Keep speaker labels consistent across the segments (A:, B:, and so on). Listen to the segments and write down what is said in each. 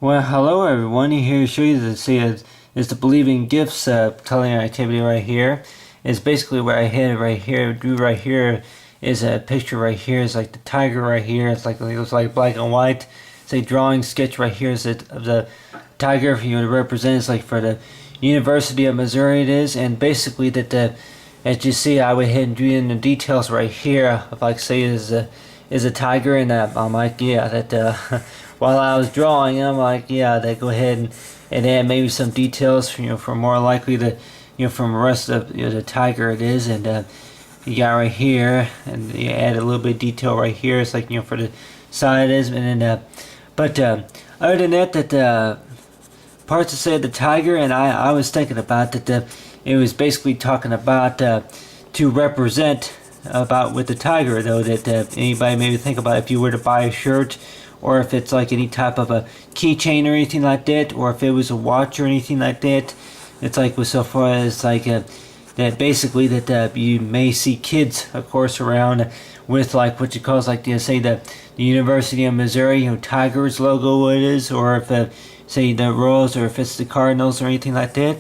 A: Well, hello everyone. Here to show you is the Believing Gifts coloring activity right here. It's basically what I had right here. Do right here is a picture right here. It's like the tiger right here. It looks like black and white. It's a drawing sketch right here is of the tiger. To represent. It's like for the University of Missouri. It is, and basically as you see, I went ahead and drew in the details right here. If I say is a tiger, and I'm like, yeah, that. While I was drawing, I'm like, yeah, they go ahead and add maybe some details, for more likely from the rest of the tiger it is, and you got right here, and you add a little bit of detail right here. It's like for the side it is, and then but other than that, parts that said the tiger, and I was thinking about that it was basically talking about to represent about with the tiger though that anybody maybe think about if you were to buy a shirt, or if it's like any type of a keychain or anything like that, or if it was a watch or anything like that. It's like so far as like that basically that you may see kids, of course, around with like what you call like say the University of Missouri, Tigers logo it is, or if say the Royals, or if it's the Cardinals or anything like that.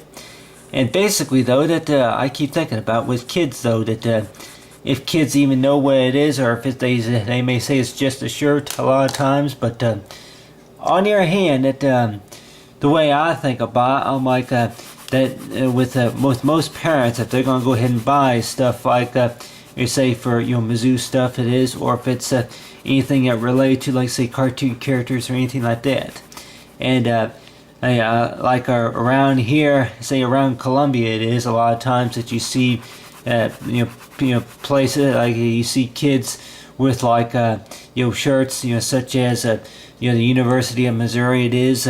A: And basically though that I keep thinking about with kids though that if kids even know what it is, or if they may say it's just a shirt a lot of times, but on the other hand, that the way I think about, I'm like that with most parents, if they're gonna go ahead and buy stuff like you say for Mizzou stuff it is, or if it's anything that related to like say cartoon characters or anything like that, and like around here, say around Columbia, it is a lot of times that you see places like you see kids with like shirts such as the University of Missouri it is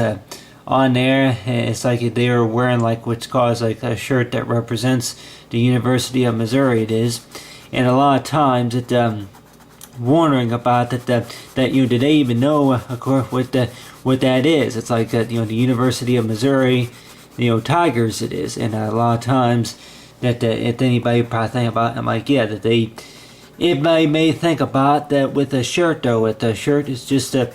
A: on there. It's like they are wearing like what's called like a shirt that represents the University of Missouri it is, and a lot of times it wondering about that did they even know of course what that is. It's like the University of Missouri Tigers it is, and a lot of times that if anybody probably think about, I'm like, yeah, that anybody may think about that with a shirt though. With a shirt, it's just a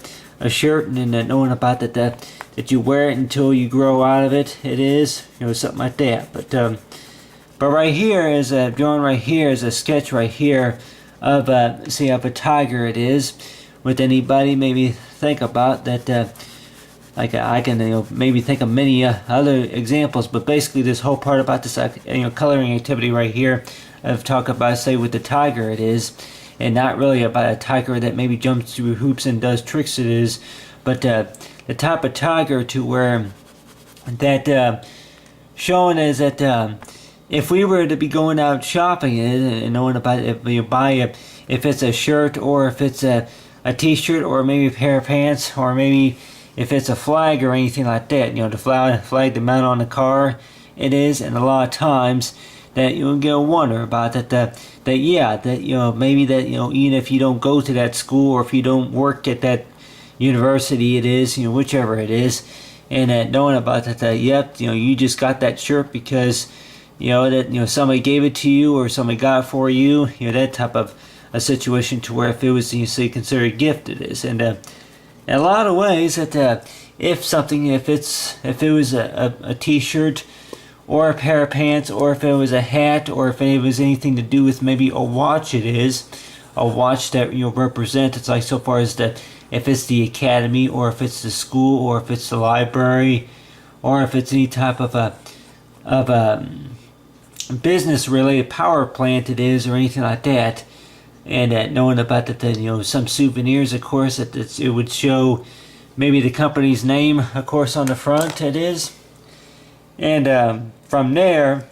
A: shirt, and then knowing about that you wear it until you grow out of it. It is something like that. But right here is a drawing. Right here is a sketch right here of of a tiger. It is. With anybody maybe think about that. Like I can maybe think of many other examples, but basically this whole part about this coloring activity right here of talk about say with the tiger it is, and not really about a tiger that maybe jumps through hoops and does tricks it is, but the type of tiger to where that showing is that if we were to be going out shopping and knowing about if you buy if it's a shirt, or if it's a t-shirt, or maybe a pair of pants, or maybe if it's a flag or anything like that, the flag to mount on the car it is, and a lot of times that you'll get a wonder about that maybe that even if you don't go to that school, or if you don't work at that university it is, whichever it is, and that knowing about that yep, you just got that shirt because that somebody gave it to you, or somebody got it for you, that type of a situation to where if it was say considered a gift it is. And in a lot of ways that if it was a t-shirt, or a pair of pants, or if it was a hat, or if it was anything to do with maybe a watch it is, a watch that represent, it's like so far as that if it's the academy, or if it's the school, or if it's the library, or if it's any type of a business related power plant it is, or anything like that. And knowing about that, some souvenirs, of course, that it would show maybe the company's name, of course, on the front it is. And from there,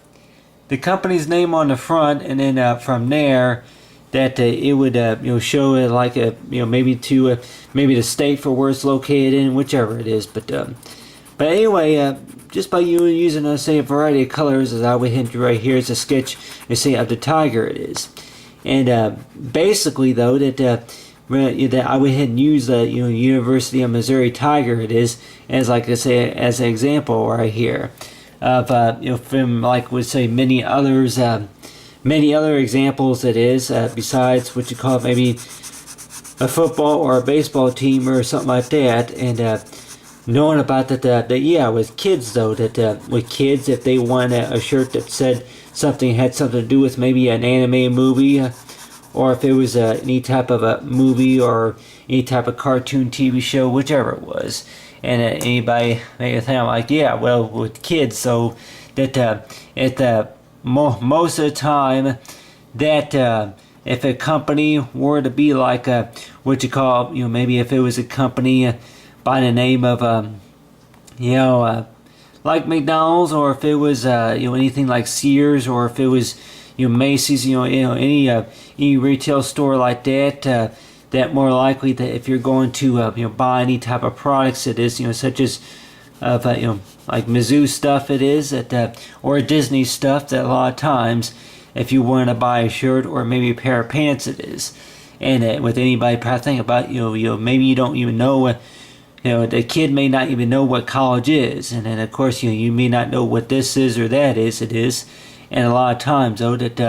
A: the company's name on the front, and then from there, that it would show it like maybe to maybe the state for where it's located in, whichever it is. But anyway, just by you using say a variety of colors, as I would hint right here, is a sketch, say of the tiger it is. And basically though that I went ahead and use the University of Missouri Tiger it is as like I say as an example right here of from like would say many other examples it is besides what you call maybe a football or a baseball team or something like that. And knowing about that yeah, with kids though, that with kids, if they want a shirt that said something had something to do with maybe an anime movie, or if it was any type of a movie or any type of cartoon TV show, whichever it was, and anybody may think like, yeah, well, with kids, so that most of the time that if a company were to be like what you call, maybe if it was a company by the name of like McDonald's, or if it was anything like Sears, or if it was Macy's, any retail store like that, that more likely that if you're going to buy any type of products, it is such as like Mizzou stuff, it is that or Disney stuff, that a lot of times if you want to buy a shirt or maybe a pair of pants, it is. And with anybody probably think about maybe you don't even know the kid may not even know what college is, and then of course you may not know what this is or that is, it is. And a lot of times though that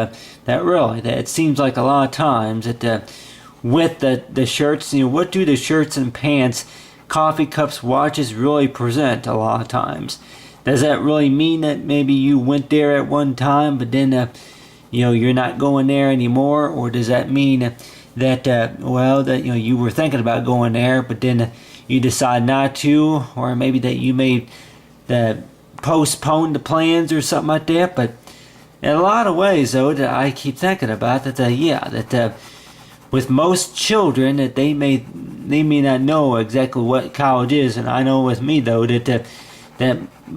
A: it seems like a lot of times that with the shirts, what do the shirts and pants, coffee cups, watches really present a lot of times? Does that really mean that maybe you went there at one time, but then you're not going there anymore? Or does that mean that that you were thinking about going there, but then you decide not to, or maybe that you may postpone the plans or something like that? But in a lot of ways though that I keep thinking about that with most children that they may not know exactly what college is. And I know with me though that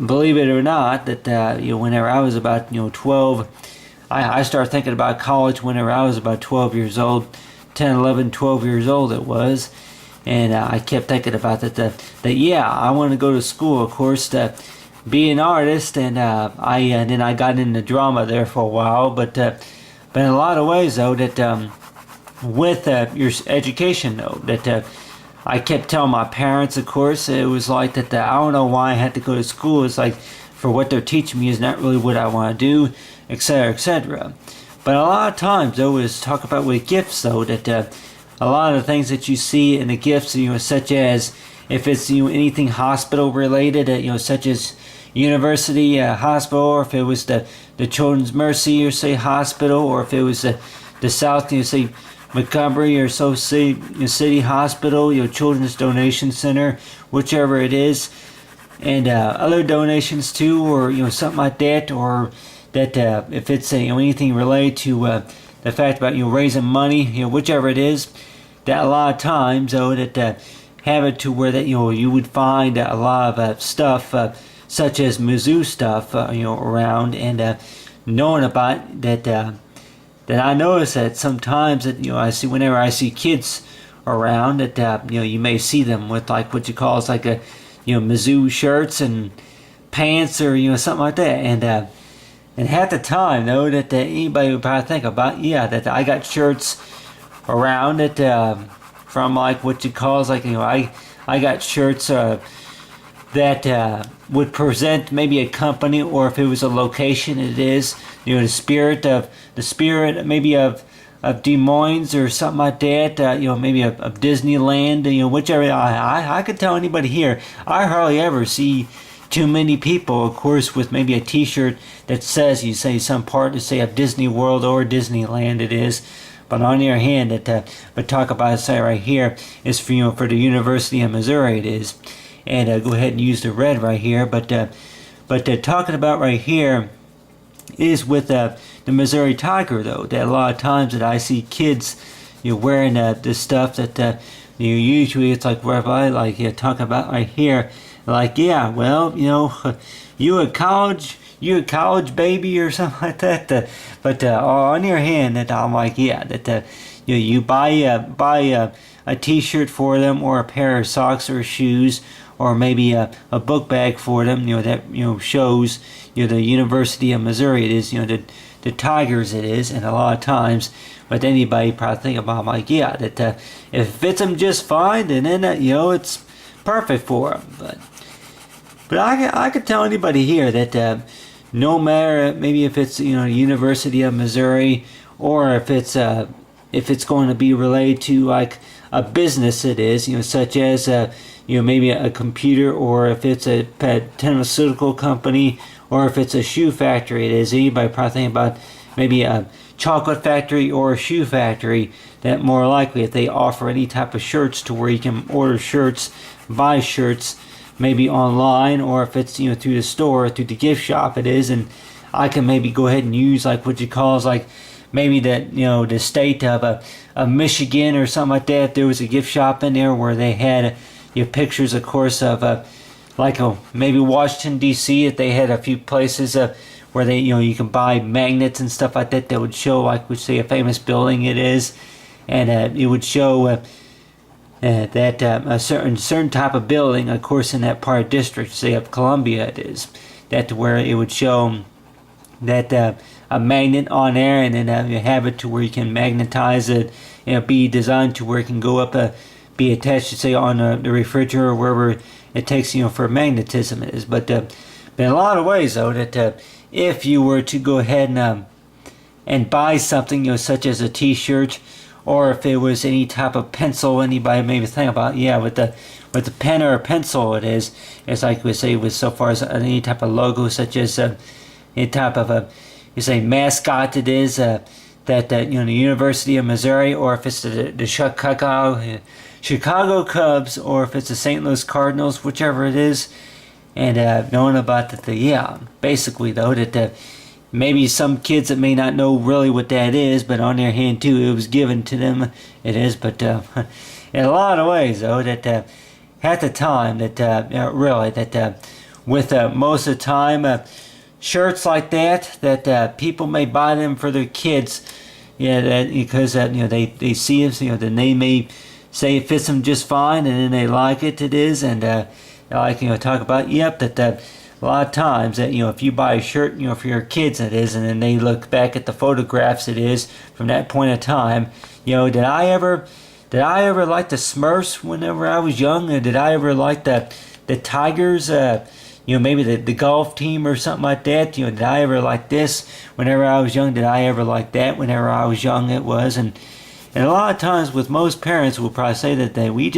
A: believe it or not that whenever I was about 12, I started thinking about college whenever I was about 12 years old, 10, 11, 12 years old it was. And I kept thinking about that yeah, I want to go to school, of course, to be an artist. And then I got into drama there for a while. But in a lot of ways though that with your education though that I kept telling my parents, of course, it was like that I don't know why I had to go to school. It's like for what they're teaching me is not really what I want to do, etc., etc. But a lot of times though is talk about with gifts though that a lot of the things that you see in the gifts, such as if it's anything hospital related, such as university hospital, or if it was the Children's Mercy or say hospital, or if it was the South, say Montgomery or so City Hospital, Children's Donation Center, whichever it is, and other donations too, or something like that, or that if it's anything related to the fact about raising money, whichever it is, that a lot of times though that have it to where that you would find a lot of stuff such as Mizzou stuff around, and knowing about that that I notice that sometimes that I see whenever I see kids around that you may see them with like what you call it's like a Mizzou shirts and pants or something like that, and half the time though that anybody would probably think about that I got shirts around that from like what you call is like I got shirts that would present maybe a company, or if it was a location, it is the spirit maybe of Des Moines or something like that, maybe of Disneyland, whichever. I could tell anybody here, I hardly ever see too many people, of course, with maybe a t-shirt that says, you say some part to say of Disney World or Disneyland it is. But on the other hand, but talk about it, say right here is for for the University of Missouri it is. And go ahead and use the red right here. But talking about right here is with the Missouri Tiger though. That a lot of times that I see kids wearing this stuff that usually it's like wherever I like talking about right here. Like well you a college baby or something like that. But on your hand that I'm like that you buy a t-shirt for them, or a pair of socks or shoes, or maybe a book bag for them, that shows the University of Missouri it is, the Tigers it is. And a lot of times with anybody probably think about like that if it fits them just fine, then it's perfect for them. But I could tell anybody here that no matter maybe if it's University of Missouri, or if it's going to be related to like a business it is, such as maybe a computer, or if it's a pharmaceutical company, or if it's a shoe factory. It is anybody probably thinking about maybe a chocolate factory or a shoe factory, that more likely if they offer any type of shirts to where you can order shirts, buy shirts, maybe online, or if it's through the store, through the gift shop it is. And I can maybe go ahead and use like what you call like maybe that the state of a Michigan or something like that. There was a gift shop in there where they had pictures, of course, of maybe Washington D.C. If they had a few places where they you can buy magnets and stuff like that would show, like, would say a famous building it is, and it would show that a certain type of building, of course, in that part of district, say of Columbia it is, that where it would show that a magnet on there, and then you have it to where you can magnetize it, be designed to where it can go up, be attached, say, on the refrigerator or wherever it takes, for magnetism it is. But in a lot of ways, though, that if you were to go ahead and buy something, such as a T-shirt, or if it was any type of pencil, anybody maybe think about, with the pen or a pencil, it's like we say, with so far as any type of logo, such as any type of you say mascot it is, that the University of Missouri, or if it's the Chicago Cubs, or if it's the St. Louis Cardinals, whichever it is, and knowing about that, basically though, that maybe some kids that may not know really what that is, but on their hand too, it was given to them, it is. But in a lot of ways though, that at the time, that really, that with most of the time, shirts like that people may buy them for their kids, that because they see it, then they may say it fits them just fine, and then they like it is, and like talk about that a lot of times that if you buy a shirt for your kids it is, and then they look back at the photographs it is from that point of time, did I ever like the Smurfs whenever I was young, or did I ever like the Tigers, maybe the golf team or something like that, did I ever like this whenever I was young, did I ever like that whenever I was young, it was. And a lot of times with most parents will probably say that we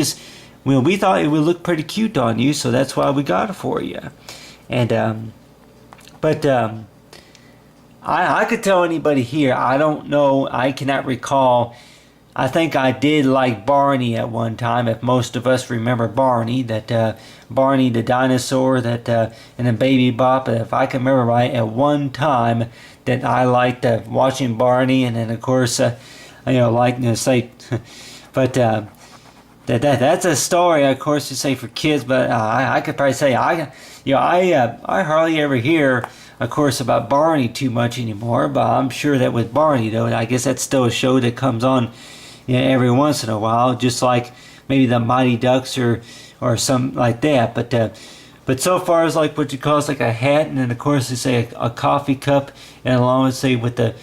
A: thought it would look pretty cute on you, so that's why we got it for you. And but I could tell anybody here, I don't know, I cannot recall. I think I did like Barney at one time, if most of us remember Barney, that Barney the dinosaur, that and then Baby Bop. If I can remember right, at one time that I liked watching Barney, and then of course say, but that's a story, of course, to say for kids. But I could probably say I hardly ever hear, of course, about Barney too much anymore. But I'm sure that with Barney though, I guess that's still a show that comes on every once in a while, just like maybe the Mighty Ducks or something like that. But so far as like what you call, it's like a hat, and then of course they say a coffee cup, and along with say with the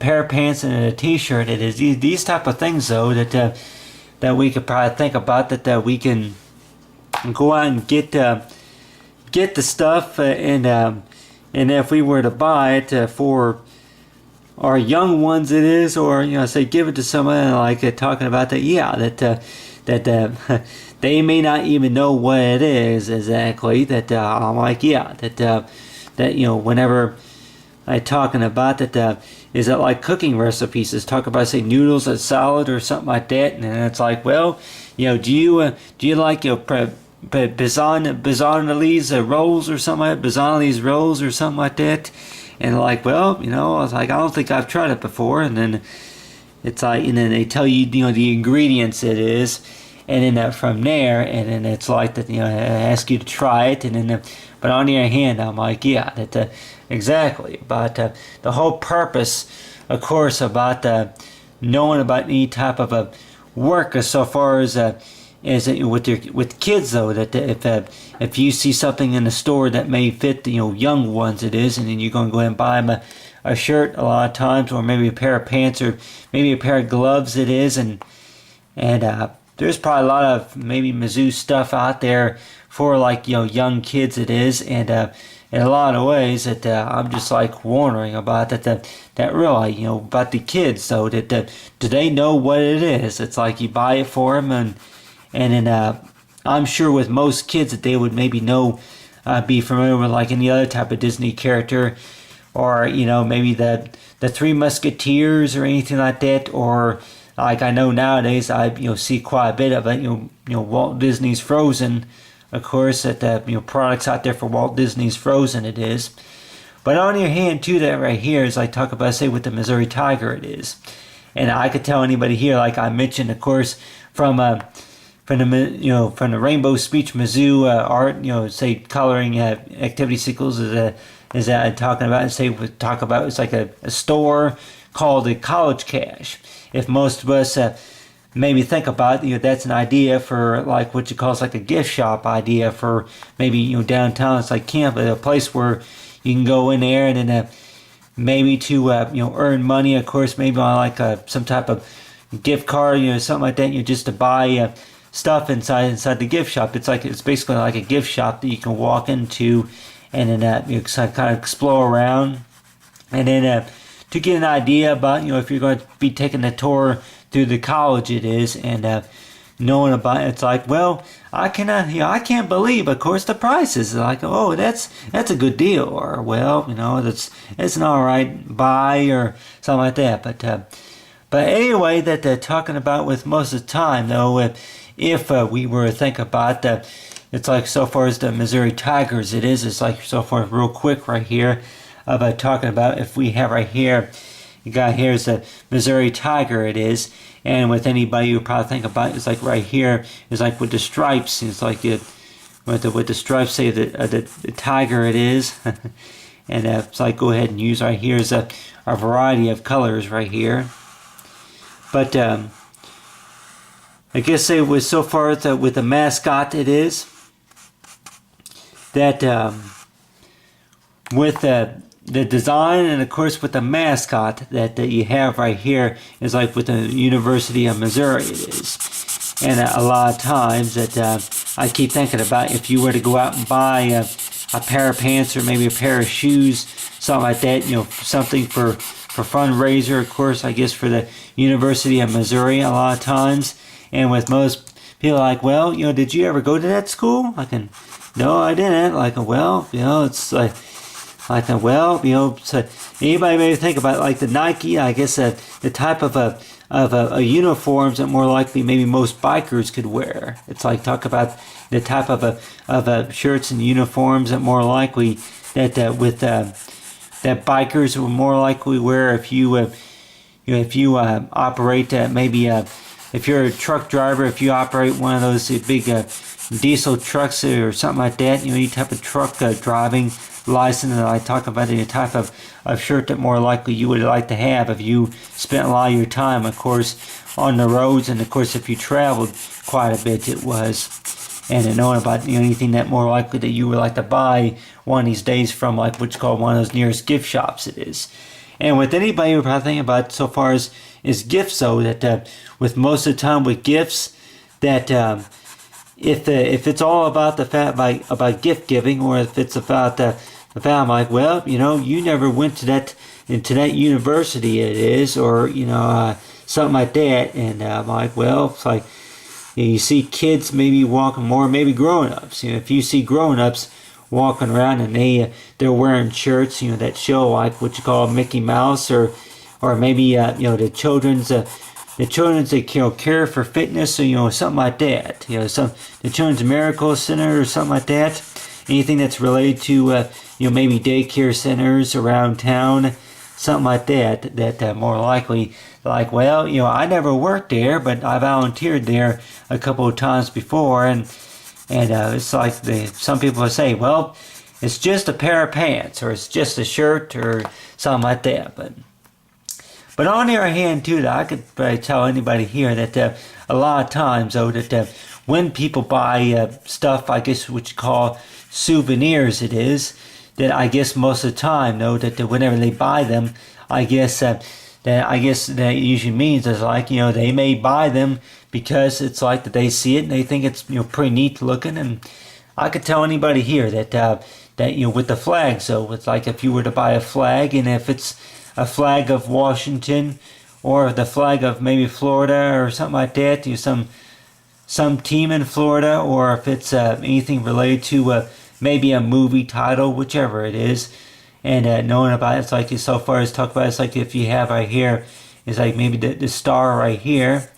A: pair of pants and a T-shirt, it is these type of things though that we could probably think about, that we can go out and get the stuff, and if we were to buy it for our young ones it is, or say give it to someone like talking about that, that they may not even know what it is exactly, that I'm like that whenever I talking about that, is it like cooking recipes, is talk about say noodles and salad or something like that, and then it's like, well, do you like Bizanelli's rolls or something like that, Bizanelli's rolls or something like that. And like, well, I was like, I don't think I've tried it before. And then it's like, and then they tell you, the ingredients it is, and then from there, and then it's like that, ask you to try it, and then, but on the other hand, I'm like, exactly. But the whole purpose, of course, about knowing about any type of a work, as so far as with kids though, that if you see something in the store that may fit young ones it is, and then you're going to go ahead and buy them a shirt a lot of times, or maybe a pair of pants, or maybe a pair of gloves it is, and there's probably a lot of maybe Mizzou stuff out there for like young kids it is, and in a lot of ways that I'm just like wondering about that really about the kids though, that do they know what it is? It's like you buy it for them, and then I'm sure with most kids that they would maybe know, be familiar with like any other type of Disney character, or maybe the Three Musketeers or anything like that, or like I know nowadays I see quite a bit of it. Walt Disney's Frozen, of course, that products out there for Walt Disney's Frozen it is. But on your hand too, that right here is like talk about, say, with the Missouri Tiger it is, and I could tell anybody here, like I mentioned, of course, from the Rainbow Speech Mizzou art, say coloring activity cycles is that talking about, and say talk about it's like a store called the College Cash. If most of us maybe think about that's an idea for like what you call like a gift shop idea for maybe downtown. It's like camp, a place where you can go in there and then maybe to earn money, of course, maybe on like some type of gift card, something like that, just to buy stuff inside the gift shop. It's basically like a gift shop that you can walk into and then kind of explore around, and then to get an idea about if you're going to be taking a tour through the college it is, and knowing about it, it's like, well, I can't believe, of course, the prices. Like, oh, that's a good deal, or well, that's an all right buy or something like that. But anyway, that they're talking about with most of the time though, if we were to think about that, it's like so far as the Missouri Tigers it's like so far real quick right here about talking about if we have right here, you got here is the Missouri Tiger it is, and with anybody you probably think about it's like right here is like with the stripes, it's like with the stripes, say the tiger it is, and it's like go ahead and use right here is a variety of colors right here, but I guess say with so far with the mascot it is that with the design, and of course with the mascot that you have right here is like with the University of Missouri it is. And a lot of times that I keep thinking about, if you were to go out and buy a pair of pants or maybe a pair of shoes, something like that, something for fundraiser, of course, I guess for the University of Missouri a lot of times. And with most people like, well, did you ever go to that school? No, I didn't. Like, well, it's like, well, so anybody maybe think about like the Nike, I guess the type of a uniforms that more likely maybe most bikers could wear. It's like talk about the type of a shirts and uniforms that more likely that that bikers will more likely wear if you operate maybe if you're a truck driver, if you operate one of those big diesel trucks or something like that, any type of truck driving license, and I talk about the type of shirt that more likely you would like to have if you spent a lot of your time, of course, on the roads, and of course if you traveled quite a bit it was, and knowing about anything that more likely that you would like to buy one of these days from like what's called one of those nearest gift shops it is. And with anybody we're probably thinking about so far as gifts though, that with most of the time with gifts that if it's all about the fact about gift giving, or if it's about the fact I'm like, well, you never went to that university it is, or something like that, and I'm like, well, it's like you see kids maybe walking more, maybe grown-ups. If you see grown-ups walking around and they're wearing shirts that show like what you call Mickey Mouse, or maybe the children's Care for Fitness, or something like that. The Children's Miracle Center or something like that. Anything that's related to maybe daycare centers around town, something like that. That more likely, like, well, I never worked there, but I volunteered there a couple of times before, and it's like some people say, well, it's just a pair of pants, or it's just a shirt, or something like that, But on the other hand, too, that I could probably tell anybody here that a lot of times, though, that when people buy stuff, I guess what you call souvenirs it is, that I guess most of the time, though, that whenever they buy them, I guess that usually means is like, they may buy them because it's like that they see it and they think it's, pretty neat looking. And I could tell anybody here that with the flag, so it's like if you were to buy a flag, and if it's a flag of Washington or the flag of maybe Florida or something like that, some some team in Florida, or if it's anything related to maybe a movie title, whichever it is. And knowing about it, it's like so far as talk about it, it's like if you have right here, it's like maybe the star right here.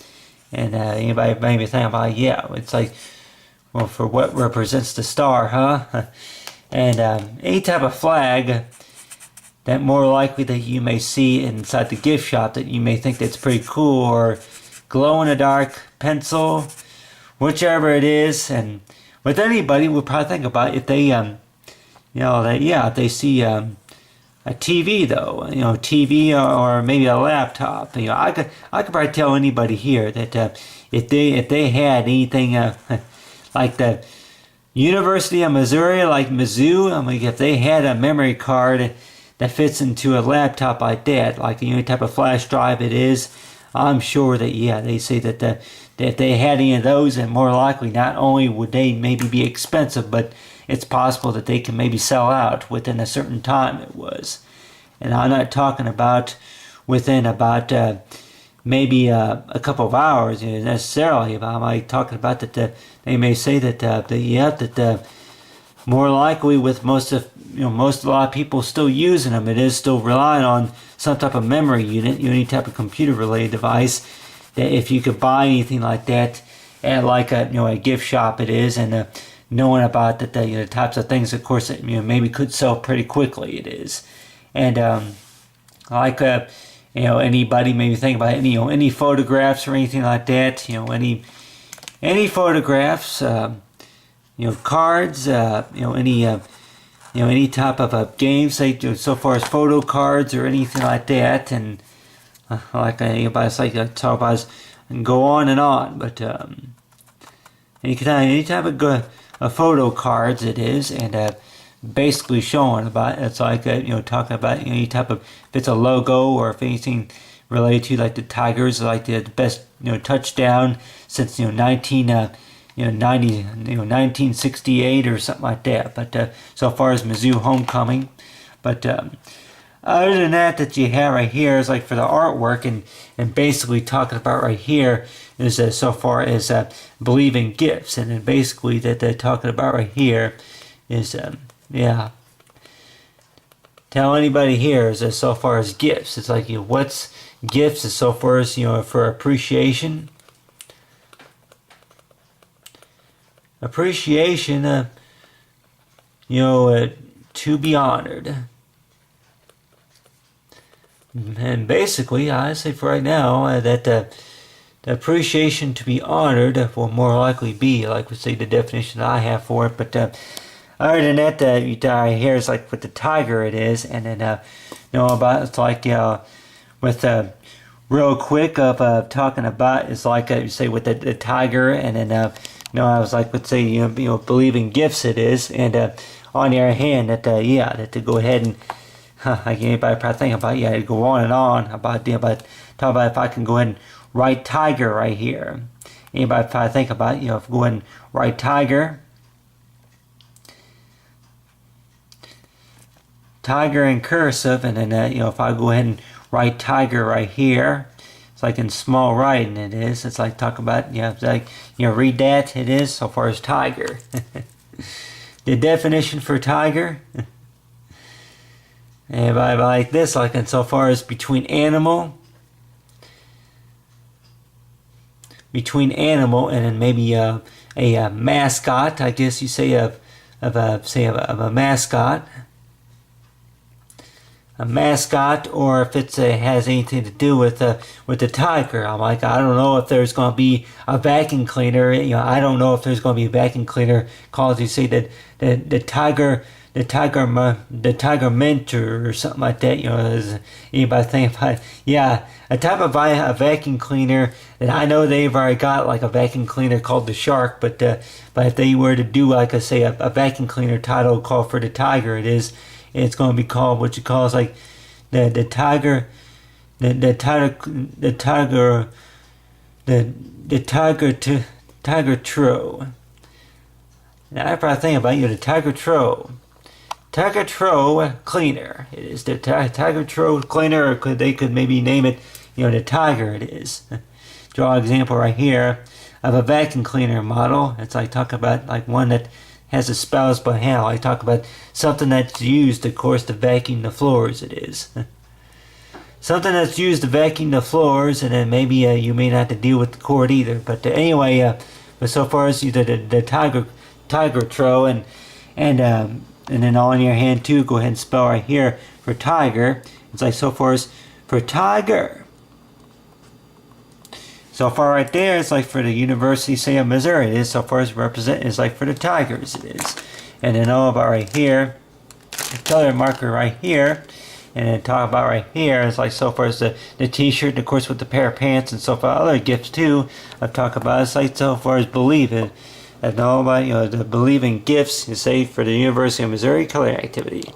A: And anybody maybe think about, yeah, it's like, well, for what represents the star, huh? And any type of flag that more likely that you may see inside the gift shop that you may think that's pretty cool, or glow-in-the-dark pencil, whichever it is. And with anybody would probably think about if they, if they see a TV though, TV or maybe a laptop. I could probably tell anybody here that if they had anything like the University of Missouri, like Mizzou, I mean, if they had a memory card that fits into a laptop like that, like any type of flash drive it is, I'm sure that, yeah, they say that if they had any of those, and more likely not only would they maybe be expensive, but it's possible that they can maybe sell out within a certain time it was. And I'm not talking about within about maybe a couple of hours necessarily, but I'm like talking about that they may say that more likely with most a lot of people still using them, it is still relying on some type of memory unit, any type of computer related device, that if you could buy anything like that at like a gift shop it is, and knowing about that the types of things of course that maybe could sell pretty quickly it is. And anybody maybe think about any photographs or anything like that, any photographs, cards, any type of games, say so far as photo cards or anything like that, and anybody's like talk about and go on and on, but any type of photo cards it is, and basically showing about it's like talking about any type of, if it's a logo or if anything related to like the Tigers, like the best touchdown since 1968 or something like that. But so far as Mizzou homecoming, but other than that you have right here is like for the artwork, and basically talking about right here is so far as believe in gifts, and then basically that they're talking about right here is tell anybody here is so far as gifts. It's like what's gifts is so far as for appreciation. Appreciation, to be honored. And basically, I say for right now that the appreciation to be honored will more likely be, like we say, the definition I have for it. But other than that, here is like with the tiger it is, and then about it's like with real quick of talking about is like you say with the tiger, and then I was like would say believe in gifts it is, and on the other hand that that to go ahead and like anybody probably think about to go on and on about talk about if I can go ahead and write tiger right here. Anybody probably think about if go ahead and write tiger in cursive, and then if I go ahead and write tiger right here, it's like in small writing it is. It's like talk about it's like read that it is so far as tiger. The definition for tiger. And I like this, like in so far as between animal and then maybe a mascot, I guess you say of a mascot. A mascot, or if it has anything to do with the tiger. I'm like, I don't know if there's going to be a vacuum cleaner. I don't know if there's going to be a vacuum cleaner called, you say that the tiger mint or something like that. Is anybody think about a type of a vacuum cleaner that I know they've already got, like a vacuum cleaner called the Shark, but if they were to do like a vacuum cleaner title called for the tiger, it's going to be called what you call is like the tiger Tro. Now I probably think about the Tiger Tro cleaner. It is the Tiger Tro cleaner, or they could maybe name it the tiger it is. Draw an example right here. of a vacuum cleaner model. It's like talk about like one that has a spouse by handle. I talk about something that's used, of course, to vacuum the floors. It is something that's used to vacuum the floors, and then maybe you may not have to deal with the cord either. But anyway, but so far as the Tiger Tro and then all in your hand too. Go ahead and spell right here for tiger. It's like so far as for tiger. So far right there, it's like for the University, say, of Missouri. It is so far as represent. It's like for the Tigers. It is. And then all about right here, the color marker right here, and then talk about right here. It's like so far as the T-shirt, and of course with the pair of pants, and so far other gifts too. I've talked about. It's like so far as believe it. And all about the believing gifts. You say for the University of Missouri color activity.